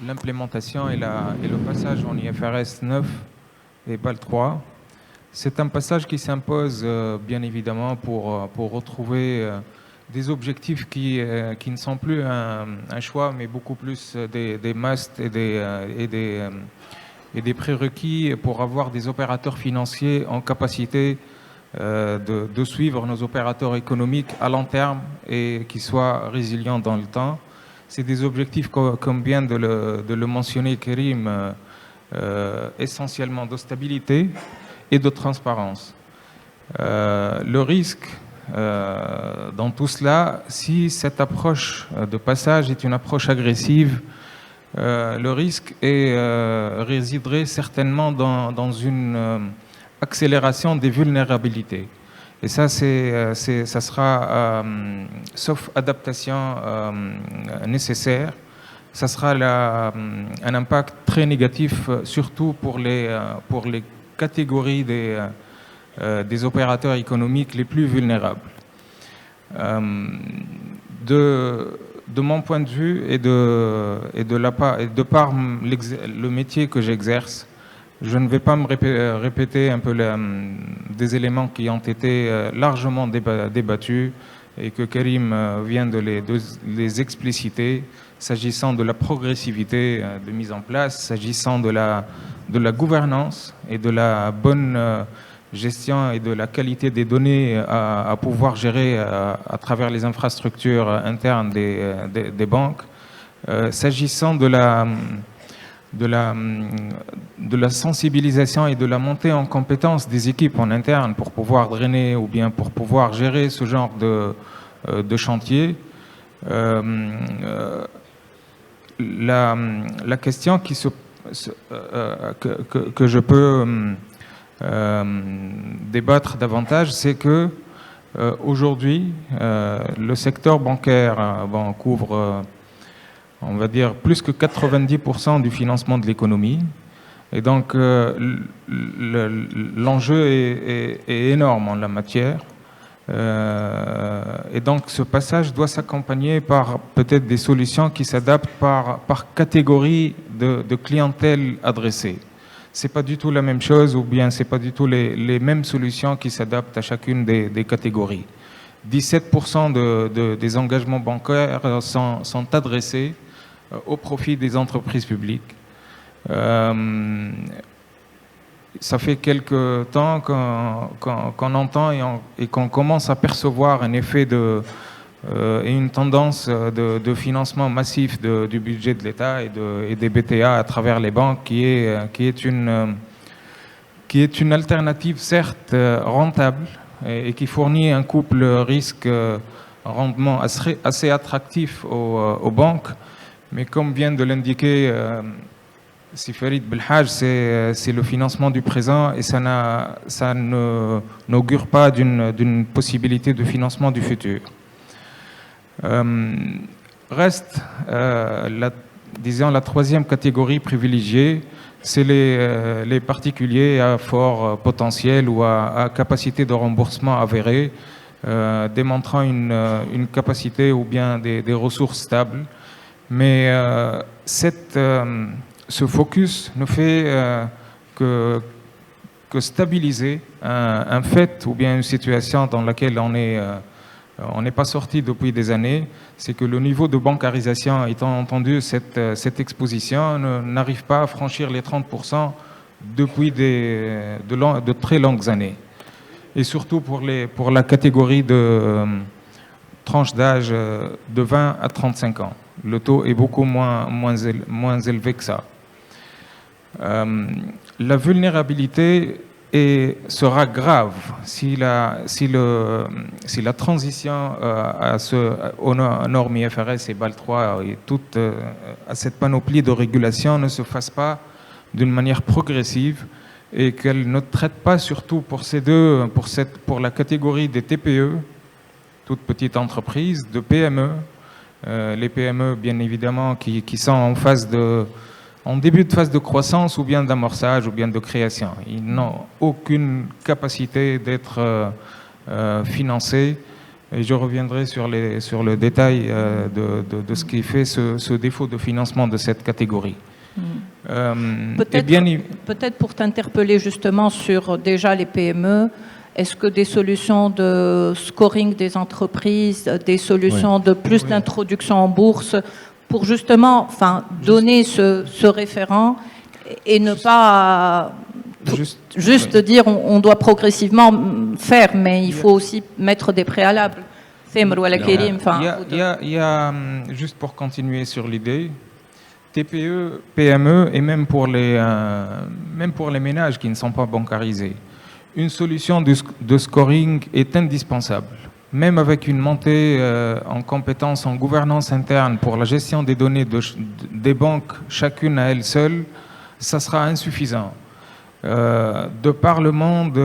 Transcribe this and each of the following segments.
l'implémentation et le passage en IFRS 9 et BAL 3. C'est un passage qui s'impose bien évidemment pour retrouver des objectifs qui ne sont plus un choix, mais beaucoup plus des musts et des prérequis pour avoir des opérateurs financiers en capacité de suivre nos opérateurs économiques à long terme et qui soient résilients dans le temps. C'est des objectifs, comme vient de le mentionner Karim, essentiellement de stabilité et de transparence. Le risque dans tout cela, si cette approche de passage est une approche agressive, le risque résiderait certainement dans une accélération des vulnérabilités. Et ça, ça sera, sauf adaptation nécessaire, ça sera un impact très négatif, surtout pour les catégories des opérateurs économiques les plus vulnérables. De mon point de vue et de par le métier que j'exerce, je ne vais pas me répéter un peu des éléments qui ont été largement débattus et que Karim vient de les expliciter, s'agissant de la progressivité de mise en place, s'agissant de la gouvernance et de la bonne gestion et de la qualité des données à pouvoir gérer à travers les infrastructures internes des banques, s'agissant de la sensibilisation et de la montée en compétence des équipes en interne pour pouvoir drainer ou bien pour pouvoir gérer ce genre de chantier. La question que je peux débattre davantage, c'est que aujourd'hui, le secteur bancaire couvre, on va dire, plus que 90% du financement de l'économie. Et donc, l'enjeu est énorme en la matière. Et donc, ce passage doit s'accompagner par peut-être des solutions qui s'adaptent par catégorie de clientèle adressée. C'est pas du tout la même chose, ou bien c'est pas du tout les mêmes solutions qui s'adaptent à chacune des catégories. 17% des engagements bancaires sont adressés au profit des entreprises publiques. Ça fait quelque temps qu'on entend et qu'on commence à percevoir un effet et une tendance de financement massif du budget de l'État et des BTA à travers les banques qui est une alternative certes rentable et qui fournit un couple risque-rendement assez attractif aux banques, mais comme vient de l'indiquer Farid Belhaj, c'est le financement du présent et ça n'augure pas d'une possibilité de financement du futur. Reste, disons, la troisième catégorie privilégiée, c'est les particuliers à fort potentiel ou à capacité de remboursement avérée, démontrant une capacité ou bien des ressources stables. Mais ce focus ne fait que stabiliser un fait ou bien une situation dans laquelle on n'est pas sorti depuis des années, c'est que le niveau de bancarisation, étant entendu cette exposition, n'arrive pas à franchir les 30% depuis de très longues années. Et surtout pour la catégorie de tranche d'âge de 20 à 35 ans. Le taux est beaucoup moins élevé que ça. La vulnérabilité sera grave si la transition aux normes IFRS et BAL 3 et à cette panoplie de régulation ne se fasse pas d'une manière progressive et qu'elle ne traite pas surtout pour la catégorie des TPE, toutes petites entreprises, de PME, les PME bien évidemment qui sont en début de phase de croissance ou bien d'amorçage ou bien de création. Ils n'ont aucune capacité d'être financés Et je reviendrai sur le détail de ce qui fait ce défaut de financement de cette catégorie. Peut-être pour t'interpeller justement sur déjà les PME, est-ce que des solutions de scoring des entreprises, des solutions de plus d'introduction en bourse, pour justement donner ce référent et ne pas juste dire on doit progressivement faire, mais il faut aussi mettre des préalables. Il y a, juste pour continuer sur l'idée, TPE, PME et même pour les ménages qui ne sont pas bancarisés, une solution de scoring est indispensable. Même avec une montée en compétences, en gouvernance interne pour la gestion des données des banques, chacune à elle seule, ça sera insuffisant. De par le monde,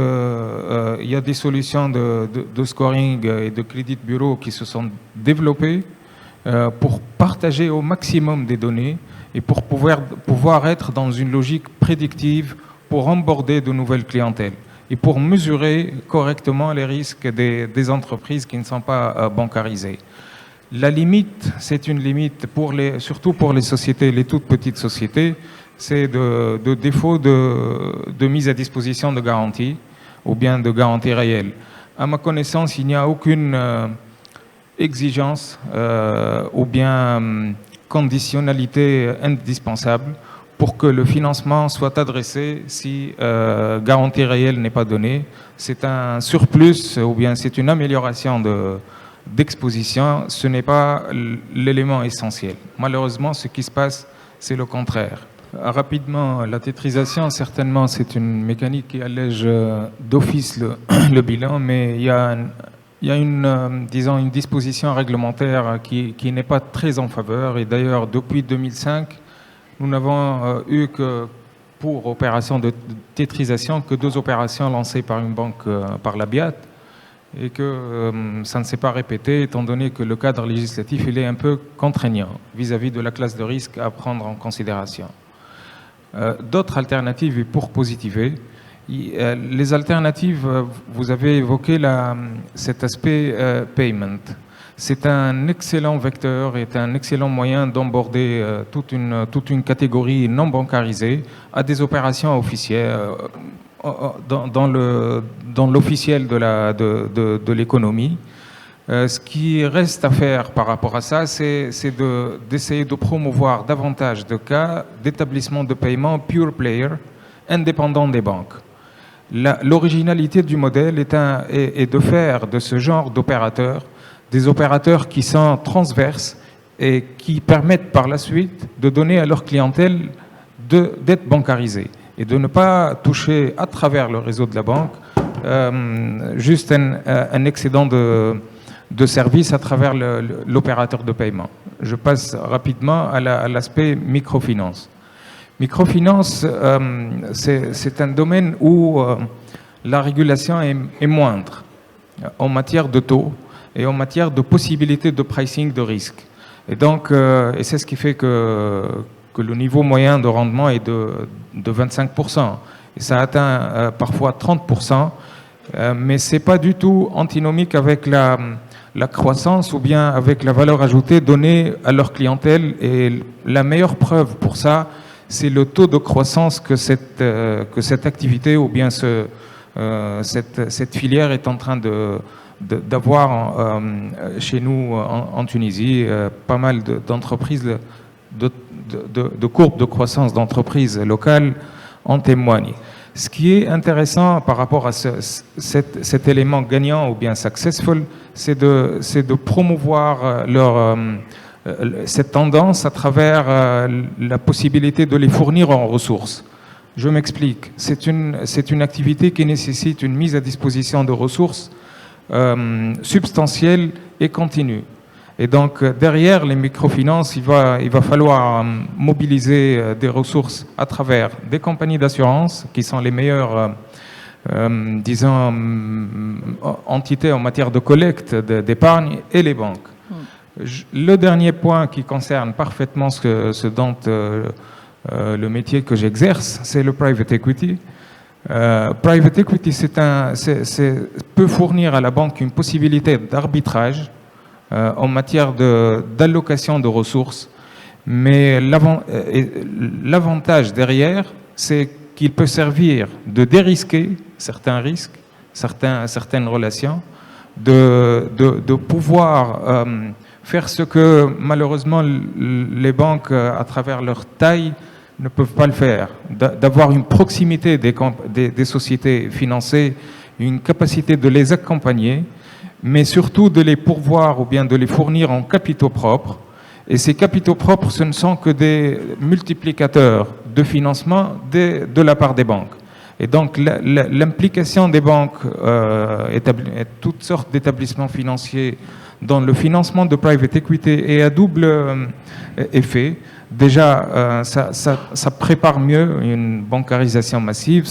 il y a des solutions de scoring et de crédit bureau qui se sont développées pour partager au maximum des données et pour pouvoir être dans une logique prédictive pour onboarder de nouvelles clientèles et pour mesurer correctement les risques des entreprises qui ne sont pas bancarisées. La limite, c'est une limite surtout pour les sociétés, les toutes petites sociétés, c'est de défaut de mise à disposition de garantie ou bien de garantie réelle. À ma connaissance, il n'y a aucune exigence ou bien conditionnalité indispensable pour que le financement soit adressé si garantie réelle n'est pas donnée. C'est un surplus ou bien c'est une amélioration d'exposition. Ce n'est pas l'élément essentiel. Malheureusement, ce qui se passe, c'est le contraire. Rapidement, la tétrisation, certainement, c'est une mécanique qui allège d'office le bilan, mais il y a une disposition réglementaire qui n'est pas très en faveur. Et d'ailleurs, depuis 2005, nous n'avons eu que pour opération de tétrisation que 2 opérations lancées par une banque, par la BIAT, et que ça ne s'est pas répété, étant donné que le cadre législatif il est un peu contraignant vis-à-vis de la classe de risque à prendre en considération. D'autres alternatives, et pour positiver, les alternatives, vous avez évoqué cet aspect payment. C'est un excellent vecteur et un excellent moyen d'emborder toute une catégorie non bancarisée à des opérations officielles, dans l'officiel de l'économie. Ce qui reste à faire par rapport à ça, c'est d'essayer de promouvoir davantage de cas d'établissement de paiement pure player, indépendant des banques. L'originalité du modèle est de faire de ce genre d'opérateurs des opérateurs qui sont transverses et qui permettent par la suite de donner à leur clientèle d'être bancarisés et de ne pas toucher à travers le réseau de la banque juste un excédent de services à travers l'opérateur de paiement. Je passe rapidement à l'aspect microfinance. Microfinance, c'est un domaine où la régulation est moindre en matière de taux et en matière de possibilité de pricing de risque. Et donc, et c'est ce qui fait que le niveau moyen de rendement est de 25%. Et ça atteint parfois 30%, mais c'est pas du tout antinomique avec la croissance ou bien avec la valeur ajoutée donnée à leur clientèle. Et la meilleure preuve pour ça, c'est le taux de croissance que cette activité ou bien cette filière est en train d'avoir chez nous en Tunisie. Pas mal d'entreprises, de courbes de croissance d'entreprises locales en témoignent. Ce qui est intéressant par rapport à cet élément gagnant ou bien successful, c'est de promouvoir cette tendance à travers la possibilité de les fournir en ressources. Je m'explique. C'est une activité qui nécessite une mise à disposition de ressources substantielle et continue. Et donc, derrière les microfinances, il va falloir mobiliser des ressources à travers des compagnies d'assurance, qui sont les meilleures, disons, entités en matière de collecte d'épargne, et les banques. Le dernier point qui concerne parfaitement ce dont le métier que j'exerce, c'est le private equity. Private equity peut fournir à la banque une possibilité d'arbitrage en matière d'allocation de ressources, mais l'avantage derrière, c'est qu'il peut servir de dérisquer certains risques, certaines relations, de pouvoir faire ce que malheureusement les banques, à travers leur taille, ne peuvent pas le faire, d'avoir une proximité des sociétés financées, une capacité de les accompagner, mais surtout de les pourvoir ou bien de les fournir en capitaux propres. Et ces capitaux propres, ce ne sont que des multiplicateurs de financement de la part des banques. Et donc l'implication des banques et toutes sortes d'établissements financiers dans le financement de private equity est à double effet. Déjà, ça prépare mieux une bancarisation massive,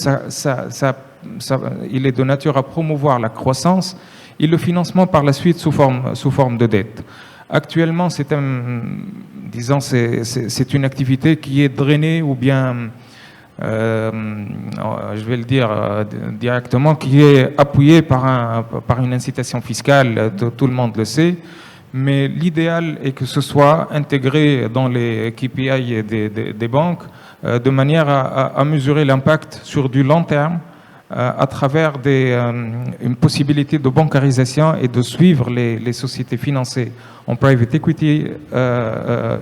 il est de nature à promouvoir la croissance et le financement par la suite sous forme de dette. Actuellement, c'est une activité qui est drainée ou bien, je vais le dire directement, qui est appuyée par une incitation fiscale, tout le monde le sait. Mais l'idéal est que ce soit intégré dans les KPI des banques de manière à mesurer l'impact sur du long terme à travers une possibilité de bancarisation et de suivre les sociétés financées en private equity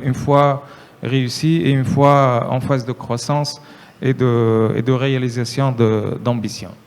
une fois réussies et une fois en phase de croissance et de réalisation d'ambition.